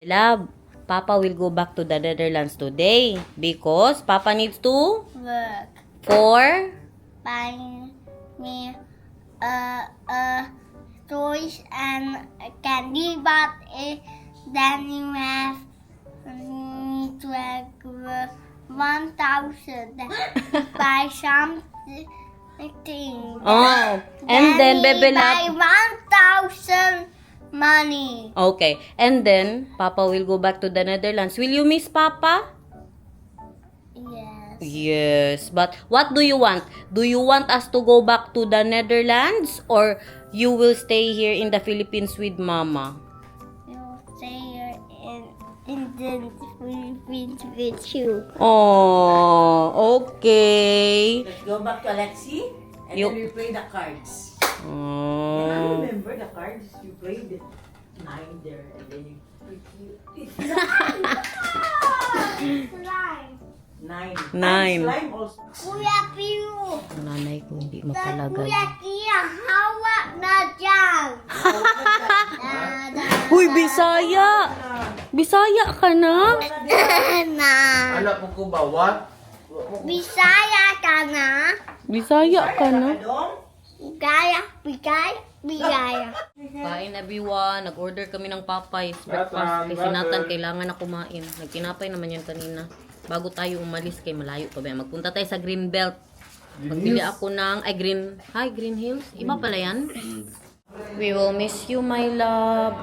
Love, Papa will go back to the Netherlands today because Papa needs to Work. for Buy me toys and candy, but then you have need to have 1,000 buy something. oh, and then Bebe buy Love. 1,000 money. Okay, and then Papa will go back to the Netherlands. Will you miss Papa? Yes. Yes, but what do you want? Do you want us to go back to the Netherlands or you will stay here in the Philippines with Mama? We'll stay here in the Philippines with you. Oh, okay. Let's go back to Alexi and You- then we play the cards. Can I Oh. remember the cards? You played it 9 there and then you Slime. 9. Nine. Slime also. Kuya Piu. Nanay ko hindi Dan mapalagay. Kuya Kia, hawak na dyan. Uy, Bisaya! Bisaya ka na? Na. Anak mo ko ba? What? Bisaya ka na? Bisaya ka na? Bigaya, bigaya. Kain everyone, nag-order kami ng Popeyes breakfast kasi Nathan kailangan na kumain. Nagtinapay naman yan kanina. Bago tayo umalis kay malayo pa ba. Magpunta tayo sa Greenbelt. Magbili ako ng Green Hills. Iba pala yan. We will miss you, my love.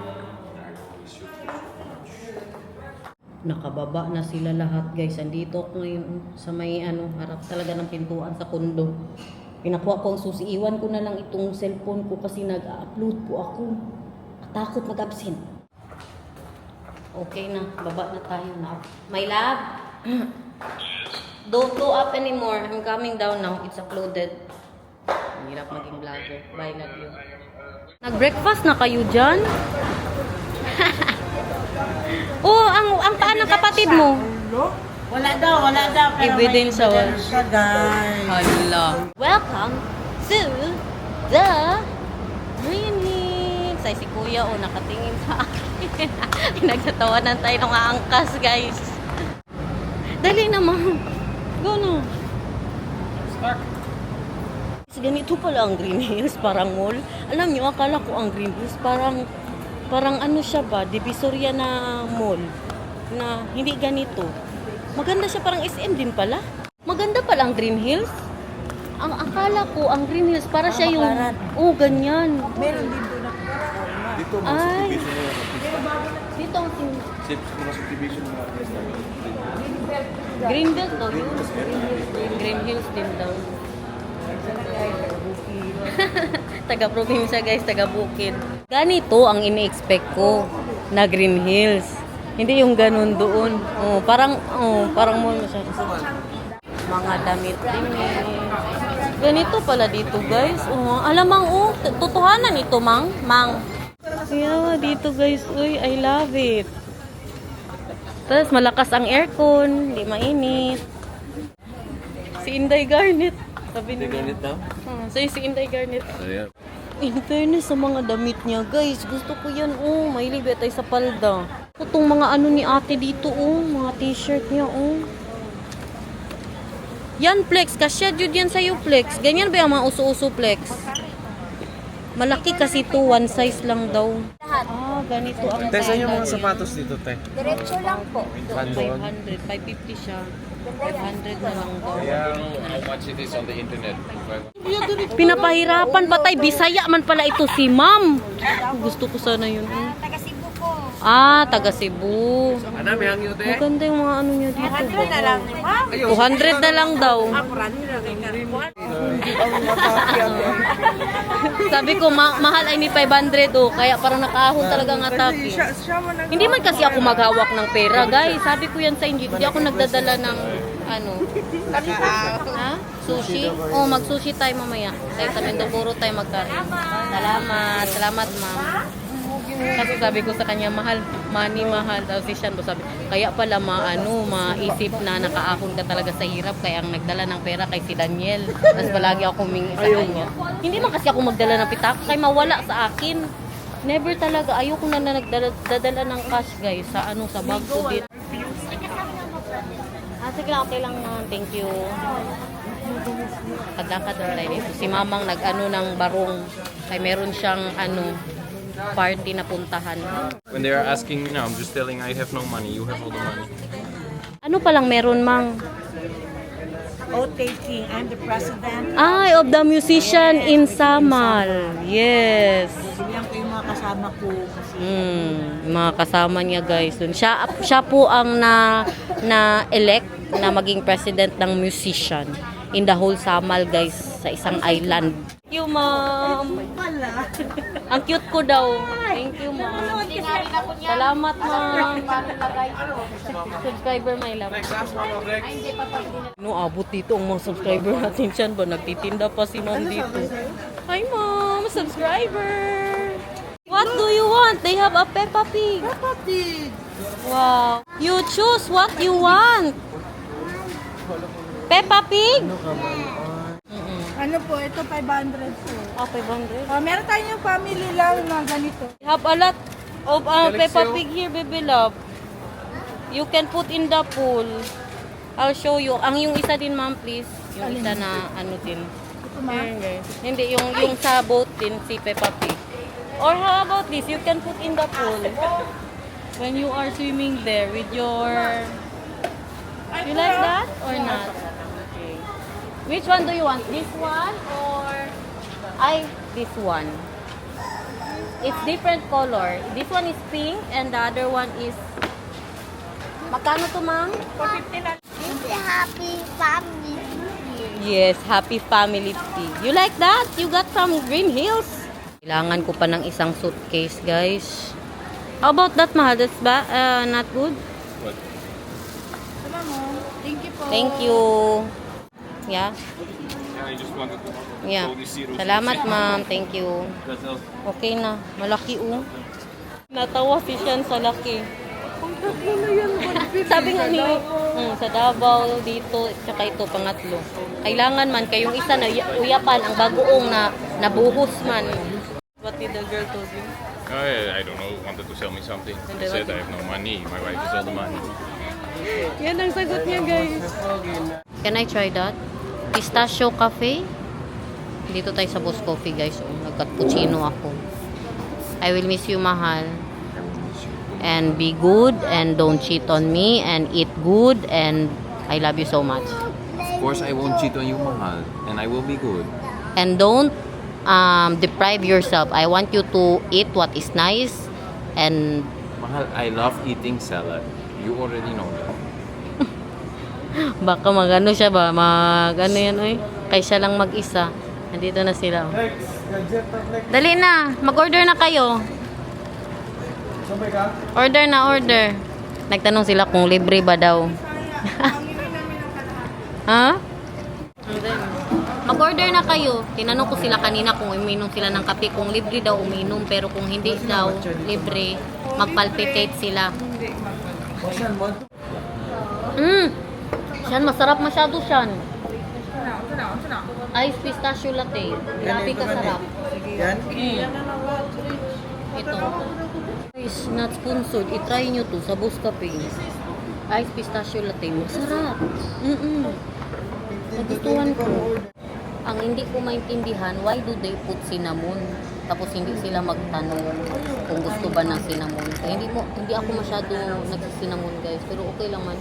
Nakababa na sila lahat, guys. Andito ako ngayon sa may harap talaga ng pintuan sa kondo. Pinakuha ko ang susi. Iwan ko na lang itong cellphone ko kasi nag-upload po ako. Takot mag-absent. Okay na, baba na tayo na. My love, don't go up anymore. I'm coming down now. It's uploaded. Ang hirap maging vlogger. Bye, love you. Nag-breakfast na kayo dyan? Oh, ang paan ng kapatid mo? Wala daw. Pero Evidence may wala. siya, guys. Hala. Welcome to the Green Hills. Ay, si Kuya, nakatingin sa akin. Nagtatawanan tayo ng angkas, guys. Dali naman. Go na. Start. Ganito pala ang Green Hills, parang mall. Alam niyo, akala ko ang Green Hills parang ano siya ba, divisoria na mall. Na hindi ganito. Maganda siya, parang SM din pala. Maganda pala ang Green Hills. Ang akala ko, ang Green Hills, para siya yung... Oh, ganyan. Meron dito na. Dito mo Ay. subdivision mo. Dito ang Chips mo subdivision mo. Greenbelt daw yun. Green Hills din daw. Taga-probinsya, guys, taga-bukid. Ganito ang ini-expect ko na Green Hills. Hindi yung ganun doon. Parang mall masyado. Mga damit din eh. Ganito pala dito, guys. Alamang, totohanan ito, Mang. Yeah, dito, guys. Uy, I love it. Tapos malakas ang aircon, hindi mainit. Si Inday Garnet. Sabi niya. Ganit daw? Si Inday Garnet. Ayan. In fairness sa mga damit niya, guys. Gusto ko yan, Mahilig ba tayo sa palda. Itong mga ni ate dito, mga t-shirt niya, Yan, Flex. Kasya jud yan sa'yo, Flex. Ganyan ba yung mga uso-uso, Flex? Malaki kasi to, one size lang daw. Ganito ang Te, saan yung mga niya. sapatos dito, te? Diretso lang po. 500, 550 siya. 500 na lang daw. How much it is on the internet? Pinapahirapan patay. Bisaya man pala ito si Ma'am. Gusto ko sana yun. Taga Cebu po. Taga Cebu. Ano, may hangyo, te? Maganda yung mga niya dito. 100 na lang, di ba? 200 na lang daw. Sabi ko, mahal ay ni 500 kaya parang nakaahon talaga ang atake. Hindi man kasi ako maghawak ng pera, guys. Sabi ko yan sa inyo, hindi ako nagdadala ng sushi. Mag-sushi tayo mamaya. Tayo sa Mindokoro tayo magkain. Salamat, ma'am. Kasi sabi ko sa kanya, mahal daw si Shan. Sabi, kaya pala maisip na nakaahon ka talaga sa hirap, kaya ang nagdala ng pera kay si Daniel. Tapos palagi ako humingi sa kanya. Hindi man kasi ako magdala ng pitaka, kaya mawala sa akin. Never talaga. Ayoko na nagdadala ng cash, guys. Sa sa bag ko dito. Sige lang, okay lang na. Thank you. Kadakad ang tayo dito. Si mamang nag-ano ng barong. Ay meron siyang party na puntahan. When they are asking me now, I'm just telling I have no money. You have all the money. Ano palang meron, mang? Oath taking. I'm the president. Ay, of the musician in Samal. Yes. Bilang ko yung mga kasama ko. Mga kasama niya, guys. Dun. Siya po ang na-elect na maging president ng musician in the whole Samal, guys, sa isang island. Thank you, ma'am. Ang cute ko daw. Thank you, ma'am. Salamat, ma'am. Subscriber, my love. Abot dito ang mga subscriber natin siyan ba? Nagtitinda pa si ma'am dito. Hi, ma'am. Subscriber. What do you want? They have a Peppa Pig. Peppa Pig. Wow. You choose what you want. Peppa Pig? Ano po, ito 500 po. 500. Meron tayong family lang na ganito. Have a lot of Peppa Pig here, baby love. You can put in the pool. I'll show you. Ang yung isa din, ma'am, please. Yung isa na din. Ito ma. Hindi, yung sa boat din, si Peppa Pig. Or how about this? You can put in the pool. When you are swimming there with your... You like that or not? Okay. Which one do you want? This one or... this one. It's different color. This one is pink and the other one is... Magkano to, ma'am? 450 lang. It's a happy family. Yes, happy family pig. You like that? You got from Green Hills? Kailangan ko pa ng isang suitcase, guys. How about that, mahal? That's not good? What? Tama mo. Thank you po. Thank you. Yeah? Yeah, I just wanted to Yeah. show these zeros. Salamat, ma'am. Thank you. That's all. Okay na. Malaki, Natawa si Sean sa laki. Sabi nga ni sa Davao dito, tsaka ito pangatlo. Kailangan man kayong isa na uyapan ang bagoong na nabuhos man. What did the girl told you? I don't know. Wanted to sell me something. I said I have no money. My wife has all the money. Yan ang sagot niya, guys. Can I try that? Pistachio cafe? Dito tayo sa Boss Coffee, guys. Nag-cappuccino ako. I will miss you, mahal. And be good and don't cheat on me and eat good and I love you so much. Of course, I won't cheat on you, mahal. And I will be good. And don't deprive yourself. I want you to eat what is nice and Mahal, I love eating salad. You already know that. baka magano siya ba? Magano yan, Kay siya lang mag-isa. Nandito na sila. Dali na. Mag-order na kayo. Order na, order. Nagtanong sila kung libre ba daw. Ha? Mag-order na kayo. Tinanong ko sila kanina kung uminom sila ng kape. Kung libre daw uminom. Pero kung hindi daw libre, magpalpitate sila. Siyan, masarap masyado siyan. Ice pistachio latte. Grabe kasarap. Ito. Guys, not sponsored. I-try nyo to sa Boss Cafe. Ice pistachio latte. Masarap. Nagustuhan ko. Ang hindi ko maintindihan, why do they put cinnamon? Tapos hindi sila magtanong kung gusto ba ng cinnamon. Kaya hindi ako masyado nagsisinamon, guys. Pero okay lang man.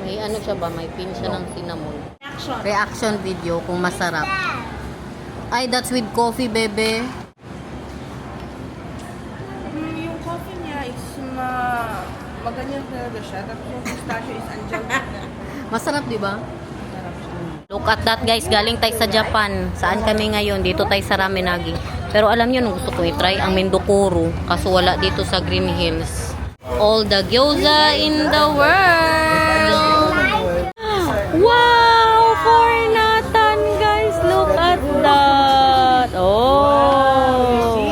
May ano siya ba? May pin siya ng cinnamon. Reaction video kung masarap. Ay, that's with coffee, bebe. Yung coffee niya is maganyan talaga siya. Tapos yung pistachio is andyan. Masarap, di ba? Look at that, guys. Galing tayo sa Japan. Saan kami ngayon? Dito tayo sa Ramenagi. Pero alam niyo, nung gusto ko i-try ang Mindokoro. Kaso wala dito sa Green Hills. All the gyoza in the world. Wow! For Nathan, guys. Look at that. Oh.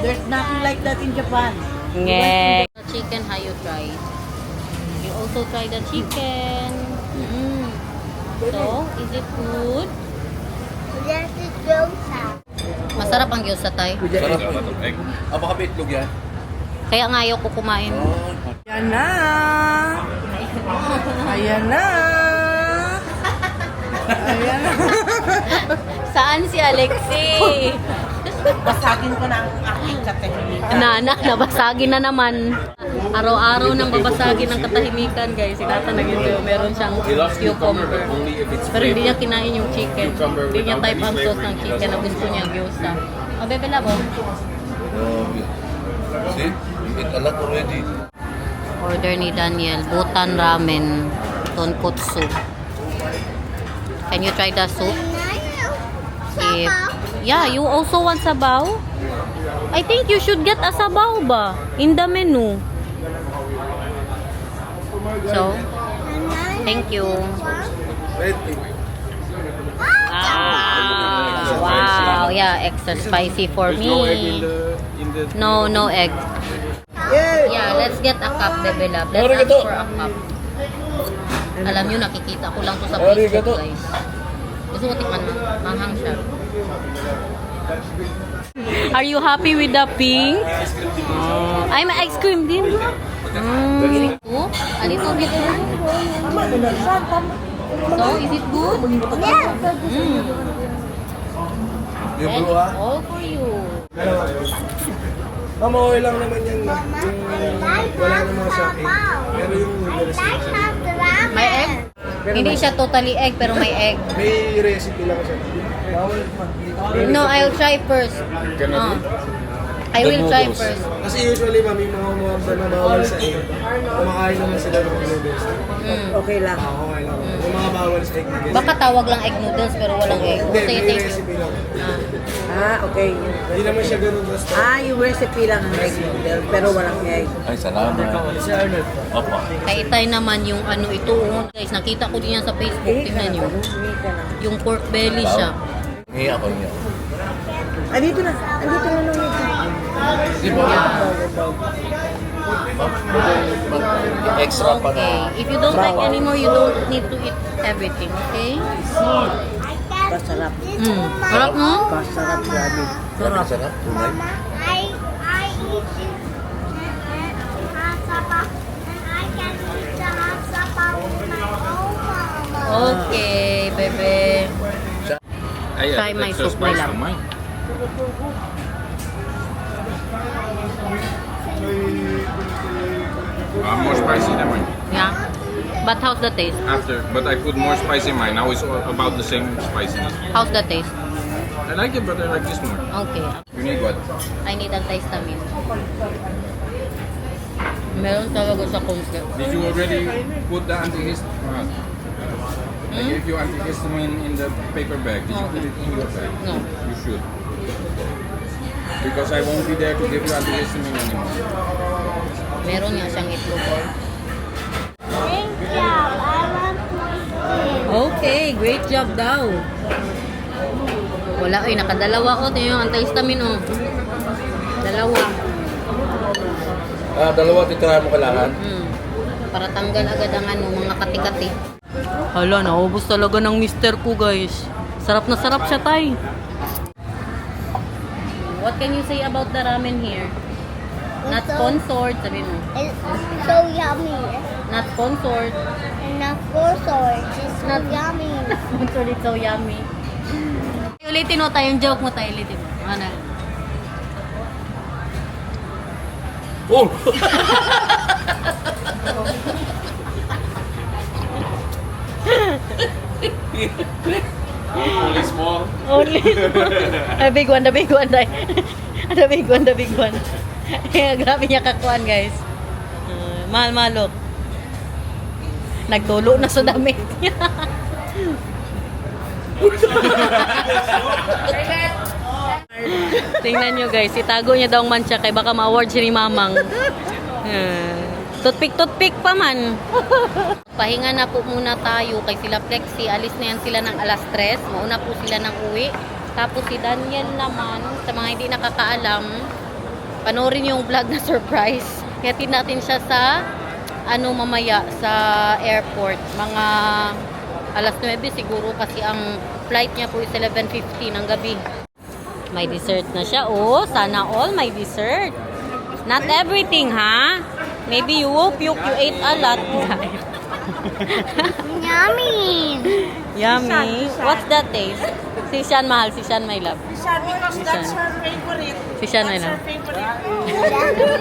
There's nothing like that in Japan. Yeah. The chicken, how you try? You also try the chicken. So, is it good? There's a gyoza. Masarap Masarap ang gyoza tay. There's a lot of egg. Baka may itlog yan. Kaya nga ayaw ko kumain. Ayan na! Ayan na! Ayan na! Saan si Alexi? Basagin ko na ang aking katahimikan. Nana, nabasagin na naman. Araw-araw nang babasagin ng katahimikan, guys. Tinatanong yun, meron siyang cucumber. Pero hindi niya kinain yung chicken. Hindi niya type ang sauce ng chicken na gusto niya gyoza. O, bebe labo. See? Eat a lot already. Order ni Daniel, Butan Ramen, Tonkotsu. Can you try the soup? If, yeah, you also want sabaw? I think you should get a sabaw ba? In the menu. So, thank you. Ah, wow, yeah, extra spicy for me. No, no egg. Yeah, let's get a cup, Bebe Love. Let's ask for a cup. Alam nyo, nakikita ko lang to sa Facebook, guys. Gusto ko tikman mo. Manghang siya. Are you happy with the pink? I'm ice cream din. Ito? A little bit. So, is it good? Then, all for you. Mama, okay lang naman yan. Wala naman sa akin. Pero yung noodles May egg? Hindi siya totally egg, pero may egg. may recipe lang siya. Bawal pa. No, I'll try first. I will try first. Kasi usually, mami, mga umamba na bawal sa egg. Kumakain naman sila ng noodles. Okay lang. Okay lang. Yung mga bawal sa egg. Baka tawag lang egg noodles, pero walang egg. Hindi, Say may thank you. recipe lang. Okay. Hindi naman siya ganun basta. Yung recipe lang ng egg noodle, pero walang egg. Ay, salamat. Opo. Kay Itay naman yung ano ito. Guys, nakita ko din yan sa Facebook. Tingnan nyo. Yung pork belly siya. Ngayon ako niya. Andito na nung Di ba? Extra pa na. Okay. If you don't like anymore, you don't need to eat everything. Okay? Masarap. Harap mo? Masarap grabe. Sarap. Sarap. Tunay. I eat it hot sabaw, and I can eat the hot sabaw with my own mama. Okay, bebe. Try my Extra soup, my spice love. for mine. More spicy than mine. Yeah. But how's the taste? But I put more spice in mine. Now it's about the same spiciness. How's the taste? I like it, but I like this more. Okay. You need what? I need antihistamine. Meron talaga sa concept. Did you already put the antihistamine? I gave you antihistamine in the paper bag. Did you put it in your bag? No. You should. Because I won't be there to give you antihistamine anymore. Meron nga siyang itlog. Great job. I want to eat. Okay, great job daw. Wala, nakadalawa ko. Ito yung antihistamine, oh. Dalawa. Dalawa titirahan mo kailangan. Para tanggal agad ang ano, mga kati-kati. Hala, naubos talaga ng mister ko, guys. Sarap na sarap siya, tay. What can you say about the ramen here? Not sponsored, sabi mo. It's so yummy. Not sponsored. And of course, it's so yummy. Sponsored, it's so yummy. Ulitin mo tayo yung joke mo tayo, ulitin mo. Ano? Oh! Only small. Only the big one, the big one, day. The big one, the big one. Grabe niya kakuan, guys. Mahal-malok. Nagtulo na sa damit niya. Tingnan nyo, guys. Itago niya daw ang mancha kay baka ma-award siya ni Mamang. Toothpick pa man. Pahinga na po muna tayo kay sila Flexi. Alis na yan sila ng alas 3. Mauna po sila ng uwi. Tapos si Daniel naman, sa mga hindi nakakaalam, panoorin yung vlog na surprise. Hatid natin siya sa mamaya sa airport. Mga alas 9 siguro kasi ang flight niya po is 11:50 ng gabi. May dessert na siya. Oh, sana all may dessert. Not everything, ha? Maybe you puke, you ate a lot. Yummy. Yummy. What's that taste? Si Shan, mahal. Si Shan, my love. Because that's her favorite. Si Shan, my love.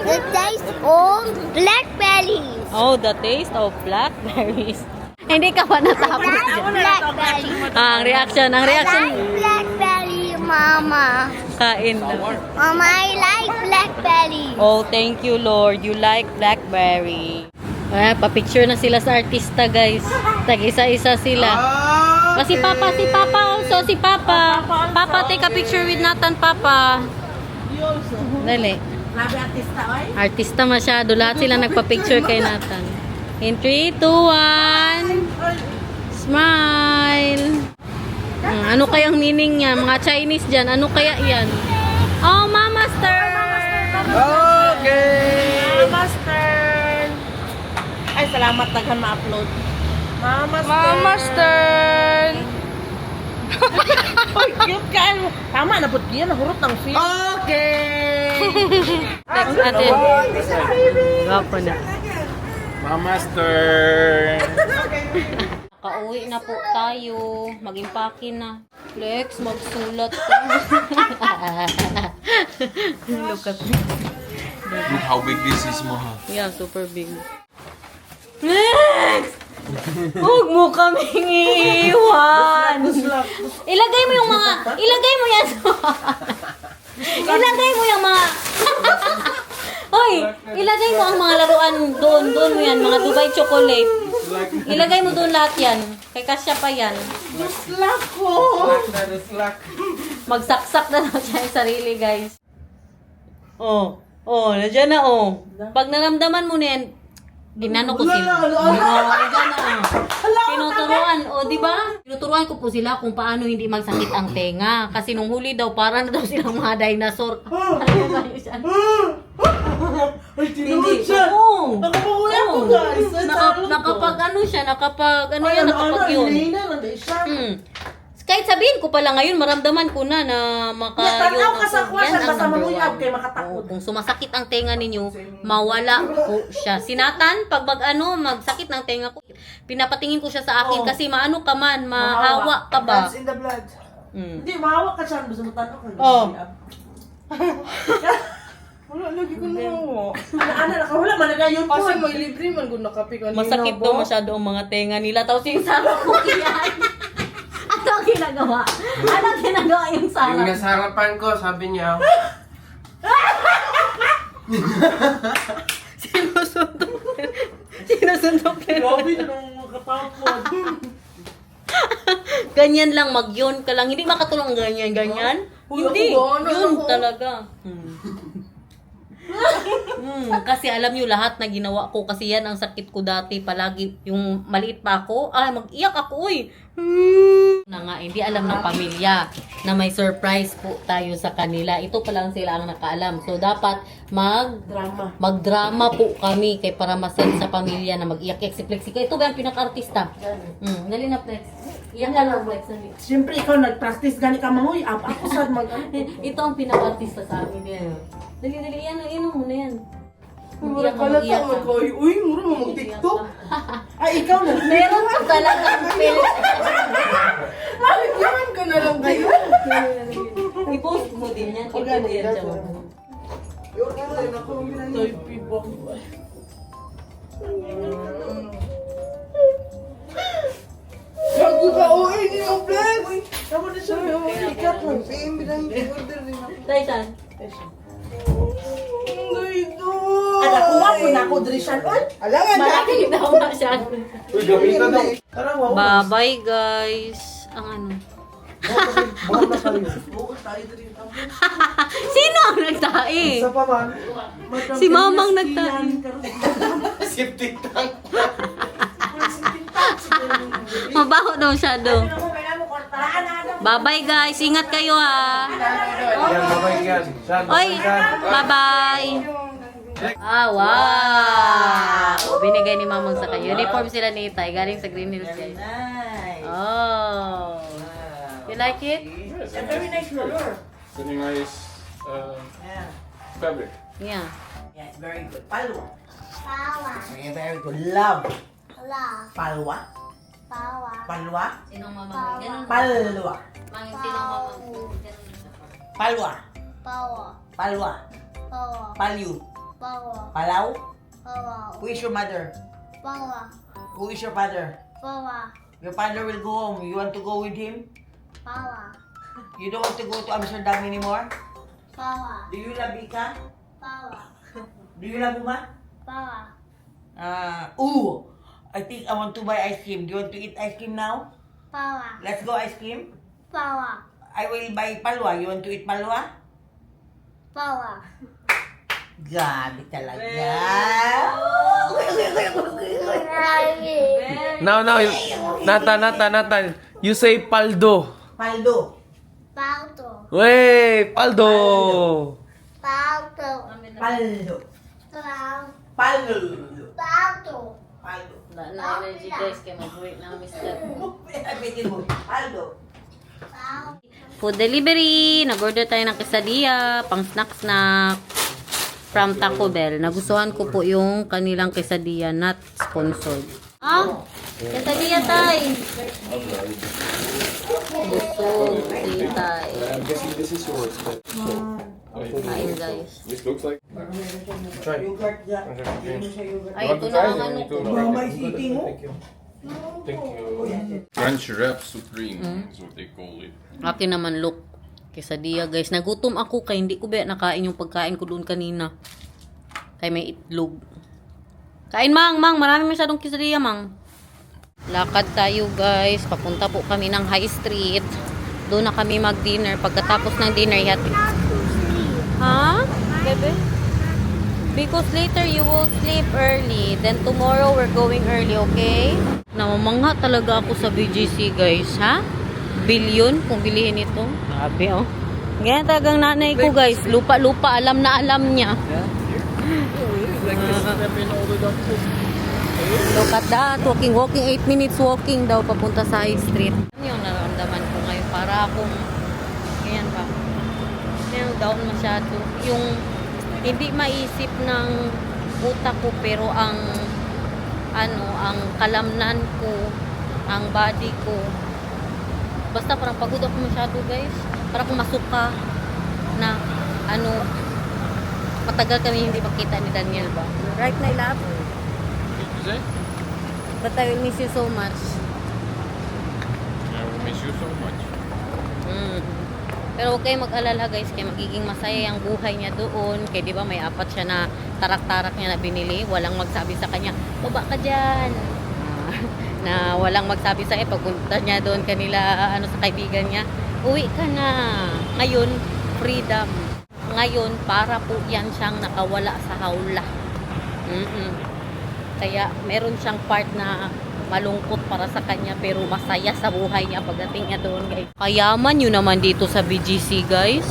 The taste of blackberries. Oh, the taste of blackberries. Hindi ka pa natapos. Blackberry. Ang reaction. Like blackberry, Mama. Kain na. Mama, I like blackberry. Oh, thank you, Lord. You like blackberry. Pa-picture na sila sa artista, guys. Tag-isa-isa sila. Si Papa also. Si Papa. Papa, take a picture with Nathan, Papa. Dali. Artista masyado. Lahat sila nagpa-picture kay Nathan. In 3, 2, 1. Smile. Ano kayang meaning niya? Mga Chinese dyan. Ano kaya yan? Oh, Mama Stern! Okay! Master! Ay, salamat daghan ma-upload. Mama Stern! Uy, cute ka. Tama, nabot yan. Nahurot ng film. Okay! Next ate. Gwapo na. Mama Stern. Kauwi na po tayo. Mag-impake na. Lex, magsulat ka. Look at me. Look how big this is, Maha. Yeah, super big. Lex! Huwag mo kaming iiwan. Ilagay mo yung mga... Ilagay mo yan. Ilagay mo yung mga... Hoy! Ilagay mo ang mga laruan doon. Doon mo yan. Mga Dubai chocolate. Ilagay mo doon lahat yan. Kay kasya pa yan. Magsaksak na lang siya yung sarili, guys. Nandiyan na, Pag naramdaman mo na yan, ginano ko sila. Nandiyan na, Tinuturuan, di ba? Tinuturuan ko po sila kung paano hindi magsakit ang tenga. Kasi nung huli daw, para na daw silang mga dinosaur. Ay, tinuod siya! Oo. Nakapahuya ko, guys! Nakapag ano siya, nakapag yun. Hinahin na lang siya. Kahit sabihin ko pala ngayon, maramdaman ko na Tanaw ka sa kuwan, Yan ang basta number mamuyab one. kay makatakot. Kung sumasakit ang tenga ninyo, mawala po siya. Sinatan, pag magsakit ng tenga ko, pinapatingin ko siya sa akin kasi maano ka man, mahawa ka ba? That's in the blood. Hindi, mahawa ka siya. Gusto mo tanaw ka. Wala, lagi ko nahawa. Ana, nakahula man na yun po. Kasi may libre man kung nakapikan. Masakit daw masyado ang mga tenga nila. Tapos yung sarap ko yan. Ano ang ginagawa? Ano ang ginagawa yung sarap? Yung nasa harapan ko, sabi niya, Sinusuntok. Grabe na nung katapon. Ganyan lang, mag-yun ka lang. Hindi makatulong ganyan. Uy, Hindi, ako ba? Ano yun ako? talaga. Kasi alam nyo lahat na ginawa ko kasi yan ang sakit ko dati palagi. Yung maliit pa ako, mag-iyak ako na nga, hindi alam ng pamilya na may surprise po tayo sa kanila. Ito pa lang sila ang nakaalam. So dapat magdrama po kami kay para masaya sa pamilya na mag-iyak-iyak si Flex. Ito ba ang pinaka-artista? Dali na, Flex. Iyak ka lang, Flex. Siyempre, ikaw nag-practice gani ka manguyab. Ako sa Ito ang pinaka-artista sa amin yan. Dali, yan. Inom mo na yan. Mura pala Mag-iyak ta, ka. uy, mura mo mag-tiktok. Ay, ikaw na. Meron ka talagang film. Makikyaman ka na lang kayo. I-post mo din yan. I-post mo yan siya. Yun na rin ako. Type ibang. Gago ka, uy, hindi mo flex. Tama na siya. Ikat lang. PM bilang order rin ako. Taisan. Ang gaydo. Ada kuha po na ako drishan. Oy, Alangan na. Malaki daw masyado. Uy, gamitan daw. Tara, wow. Bye-bye, guys. Ang ano. Bawal na kayo. Oo, tayo din. Sino ang nagtae? Isa pa man. Si Mamang nagtae. Septic tank. Mabaho daw siya do. Bye-bye, guys. Ingat kayo, ha. Yan, babay yan. Saan? Oy, bye-bye. Wow! Binigay ni Mamang sa kayo. Uniform sila ni Itay. Galing sa Green Hills, guys. Oh. You like it? Very nice color. It's a nice Yeah. fabric. Yeah. Yeah, very good. Palwa. Pawa. Yeah, very good. Love. Love. Palwa. Pawa. Palwa. Sinong mamang? Ganun. Palwa. Mangin sinong mamang? Palwa. Pawa. Palwa. Pawa. Palyu. Pawa. Palaw. Pawa. Who is your mother? Pawa. Who is your father? Pawa. Your father will go home. You want to go with him? Pawa. You don't want to go to Amsterdam anymore? Pawa. Do you love Ika? Pawa. Do you love Uma? Pawa. I think I want to buy ice cream. Do you want to eat ice cream now? Pawa. Let's go ice cream. Pawa. I will buy palwa. You want to eat palwa? Pawa. Gabi talaga. No, Nathan. You say paldo. Paldo. Pauto. Wey, paldo. Pauto. Paldo. Pauto. Paldo. Pauto. Paldo. Na energy guys, kaya mag-work na mister. Abitin mo. Paldo. Pauto. Food delivery. Nag-order tayo ng quesadilla, pang snack-snack from Taco Bell. Nagustuhan ko po yung kanilang quesadilla, not sponsored. Ah, quesadilla tayo. Busog si tay. I'm guessing this is yours. Kain guys. This looks like. Yogurt dyan. Yun sa yogurt. Ay, ito na ang ano ko. Mama is eating mo. Crunch Wrap Supreme is what they call it. Akin naman look. Quesadilla guys. Nagutom ako kaya hindi ko ba nakain yung pagkain ko doon kanina. Kaya may itlog. Kain mang. Marami masyadong quesadilla mang. Lakad tayo guys. Papunta po kami ng High Street. Doon na kami mag-dinner. Pagkatapos ng dinner, Ha? Bebe? Because later you will sleep early. Then tomorrow we're going early, okay? Namamangha talaga ako sa BGC guys, ha? Billion kung bilihin ito. Grabe, oh. Ganyan talagang nanay ko guys. Lupa-lupa, alam na alam niya. Look at that. Walking 8 minutes walking daw papunta sa High Street. Ano yung nararamdaman ko ngayon? Para akong, ganyan ba? Yung down masyado. Yung hindi maisip ng utak ko pero ang kalamnan ko, ang body ko. Basta parang pagod ako masyado guys. Parang akong masuka na matagal kami hindi makita ni Daniel ba? Right na love? But I will miss you so much. I will miss you so much. Pero huwag kayong mag-alala guys, kaya magiging masaya ang buhay niya doon. Kaya di ba may 4 siya na tarak-tarak niya na binili. Walang magsabi sa kanya, baba ka dyan. Na walang magsabi sa pagpunta niya doon kanila, sa kaibigan niya, uwi ka na. Ngayon, freedom. Ngayon, para po yan siyang nakawala sa hawla. Kaya meron siyang part na malungkot para sa kanya pero masaya sa buhay niya pagdating niya doon guys. Kayaman yun naman dito sa BGC guys.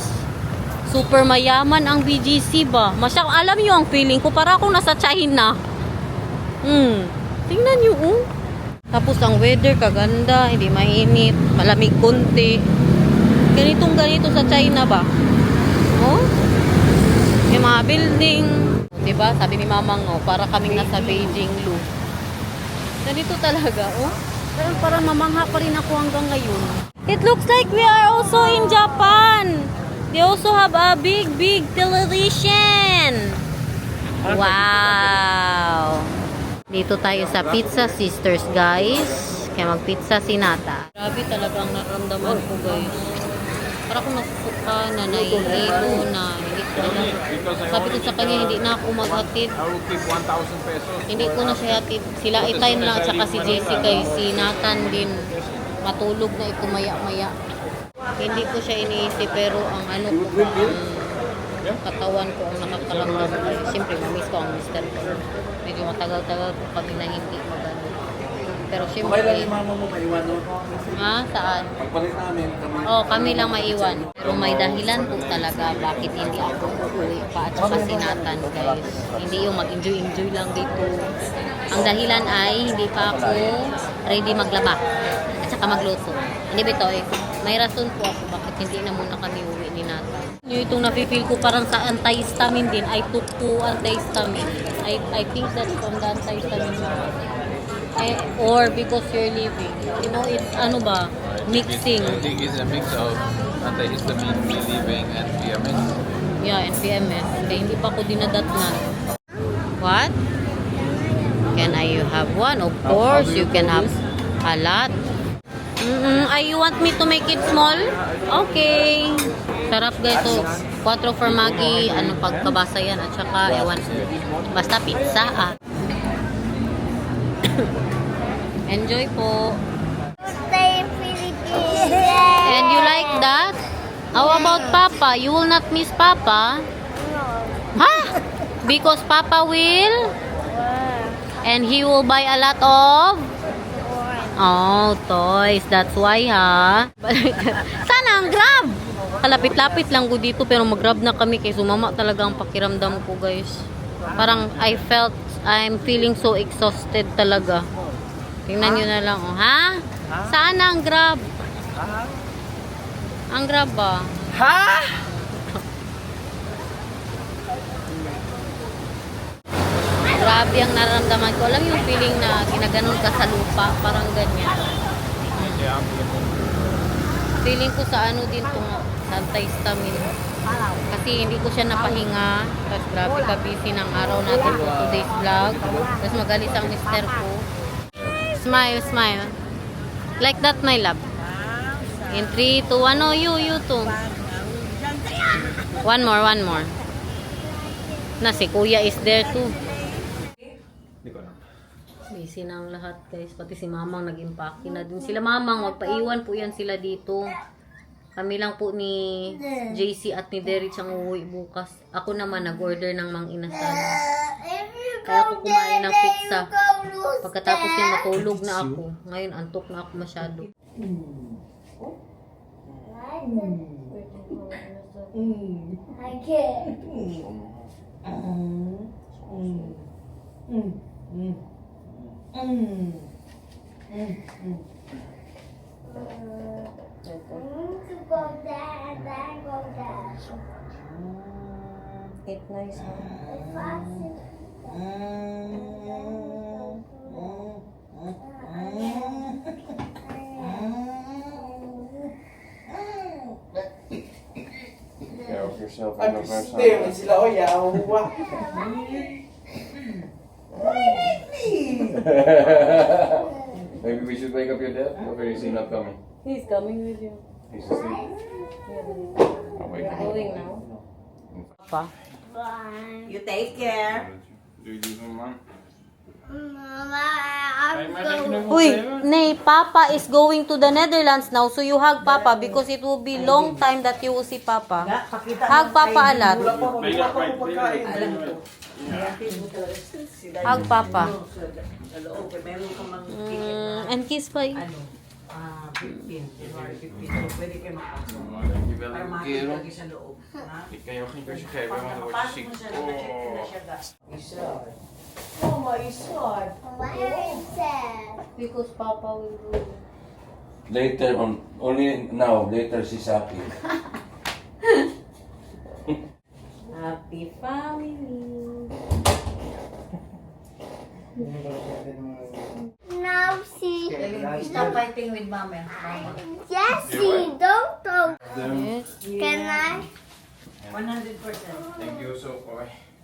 Super mayaman ang BGC ba? Alam niyo ang feeling ko para akong nasa China. Tingnan niyo Tapos ang weather kaganda, hindi mainit, malamig konti. Ganito sa China ba? May mga building. Diba? Sabi ni Mamang, para kaming nasa Beijing Lu. Ganito talaga, Pero parang mamangha pa rin ako hanggang ngayon. It looks like we are also in Japan. They also have a big television. Wow! Dito tayo sa Pizza Sisters, guys. Kaya mag-pizza si Nata. Grabe talaga ang naramdaman ko, guys. Para akong nasusuka na naiilo na hindi ko na. Sabi ko sa kanya, hindi na ako maghatid. I will keep 1,000 pesos. Hindi ko na siya hatid. Sila itime lang at saka si Jessica, si Nathan din. Matulog na ito maya-maya. Hindi ko siya iniisip pero ang ko ang katawan ko ang nakakalamdam. Siyempre, mamiss ko ang mister ko. Medyo matagal-tagal ko kami na hindi magano. Pero siyempre, mama mo maiwan no? Saan? Pagpalit namin kami. Kami lang maiwan. Pero may dahilan po talaga bakit hindi ako uuwi pa at saka si Nathan, guys. Hindi yung mag-enjoy lang dito. Ang dahilan ay hindi pa ako ready maglaba at saka magluto. Hindi ba ito may rason po ako bakit hindi na muna kami uwi ni Nathan. Yung itong nafe-feel ko parang sa antihistamine din. I took 2 antihistamine. I think that's from the antihistamine. Or because you're living. You know, it's ano ba? Mixing. I think it's a mix of antihistamine, relieving, and PMS. Yeah, and PMS. Kaya hindi pa ko dinadatnan. What? Can I have one? Of course, you can have a lot. You want me to make it small? Okay. Sarap guys. So, 4 for Maggie. Ano pagkabasa yan? At saka, ewan. Basta pizza ah. Enjoy po. Stay in Philippines. And you like that? How about Papa? You will not miss Papa? Ha? Because Papa will? And he will buy a lot of? Oh, toys. That's why, ha? Sana ang grab! Kalapit-lapit lang ko dito, pero mag-grab na kami kay sumama talaga ang pakiramdam ko, guys. Parang I'm feeling so exhausted talaga. Tingnan nyo na lang, oh. Ha? Saan ang grab? Ang grab ba? Ha? Grabe ang nararamdaman ko. Alam yung feeling na ginaganon ka sa lupa. Parang ganyan. Feeling ko sa ano din itong antihistamine. Kasi hindi ko siya napahinga. Tapos grabe ka busy ng araw natin for today's vlog. Tapos magalis ang mister ko. Smile, smile. Like that, my love. In 3, 2, 1. No, you too. One more. Na si Kuya is there too. Busy na ang lahat guys. Pati si Mamang nag-impake na din sila. Mamang, magpaiwan po yan sila dito. Kami lang po ni JC at ni Derich ang uuwi bukas. Ako naman nag-order ng mang inasal. Kaya ako kumain ng pizza. Pagkatapos yan matulog na ako. Ngayon antok na ako masyado. I can't. To go there and then go there. Eat nice, ha? If I sit Take care of yourself Ay, stay. Sila o yawa. Maybe we should wake up your dad? Or is he not coming? He's coming with you. He's asleep. I'll wake him Going up. now. Papa. You take care. Do you do some, Mom? Mama, I'm going. Uy, Nay, Papa is going to the Netherlands now, so you hug Papa because it will be long time that you will see Papa. Hug Papa a lot. Wala pa po pagkain. Hug Papa. Sa loob, meron ka mang And kiss pa yun. 15, January 15. So, pwede kayo makapasok. Dankjewel, Para makita kerel. lagi sa loob. Ha? Ik kan jou geen kusje geven, Pag want dan word je nakapasok ziek. mo siya, nag-check na siya ga. Isa. Oh my God. Where is it? Because Papa will do it. Later on, only now, later she's happy. Happy family. Now see. Stop fighting with Mama. Jessie, don't talk. Yes. Can I? 100%. Thank you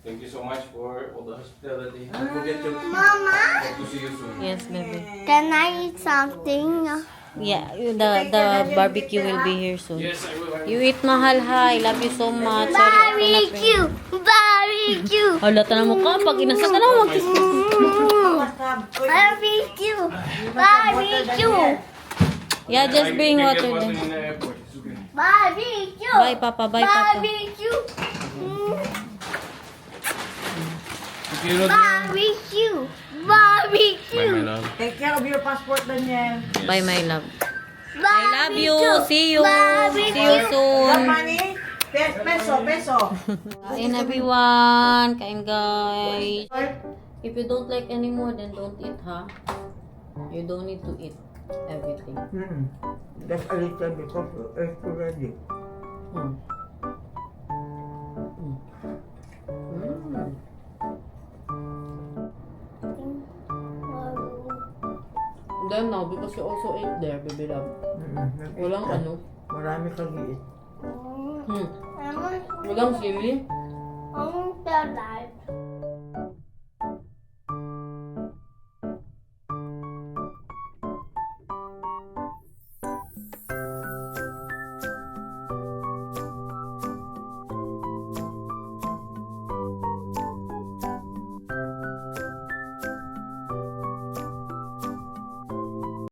thank you so much for all the hospitality. Don't forget to Mama, hope to see you soon. Yes, baby. can I eat something? Yeah, the barbecue will be here soon. Yes, I will. You eat mahal ha. I love you so much. Sorry, ako na Barbecue! Barbecue! Halata na mo ka. Pag inasa ka na mag-kiss. Barbecue! Barbecue! Yeah, just bring I can water get water then. in the airport. It's okay. Barbecue! Bye, Papa. Bye, Papa. Barbecue! Kerel, Barbecue! Barbecue! love. Take care of your passport, Daniel. Bye, my love. I Barbecue! love you. See you. Barbecue! See you Got soon. money? Peso. Kain, everyone. Kain, guys. If you don't like anymore, then don't eat, ha? You don't need to eat everything. That's a little because it's already. Then now, because you also ate there, baby love. Walang ano. Marami kang giit. Hmm. I want Walang sili. the light.